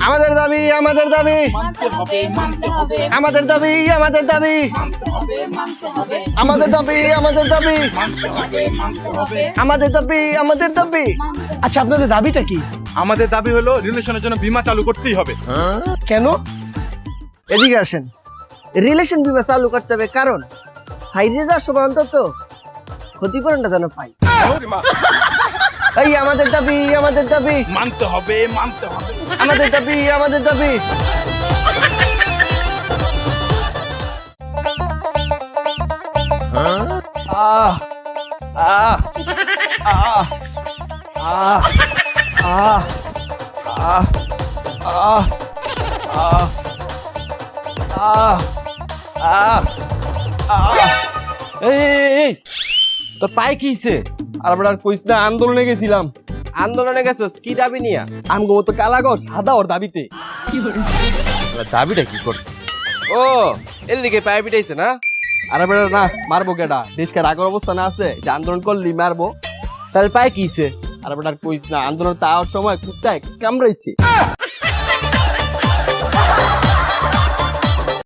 আমাদের দাবি আমাদের দাবি মানতে হবে মানতে হবে আমাদের দাবি আমাদের দাবি মানতে হবে মানতে হবে আমাদের দাবি আমাদের দাবি মানতে হবে মানতে হবে আমাদের দাবি আমাদের দাবি। আচ্ছা আপনাদের দাবিটা কি? আমাদের দাবি হলো রিলেশনের জন্য বীমা চালু করতেই হবে। কেন? এদিকে আসেন। রিলেশন বিমা চালু করতে হবে কারণ সাইডে যাওয়ার সময় অন্তত ক্ষতিপূরণটা যেন পাই। এই আমাদের দাবি আমাদের দাবি মানতে হবে মানতে হবে। আমাদের দাবি আমাদের দাবি। আহ আহ আহ আহ আহ আহ আহ আহ আহ আহ এই তোর পায়ে কি হইছে? আর আমরা কইস না আন্দোলনে গেছিলাম। আন্দোলনে গেছস কি দাবি নিয়া? আমি গো তো কালাগজ সাদা ওর দাবিতে। দাবিটা কি করছিস? ও এর দিকে পায়ে পিটাইছে না? আরে বেটা না মারবো কেডা? দেশকে রাগের অবস্থা না আছে যে আন্দোলন করলি মারবো। তাহলে পায়ে কি হইছে? আরে বেটা কইস না আন্দোলন তাওয়ার সময় কুত্তায় কামড়াইছে।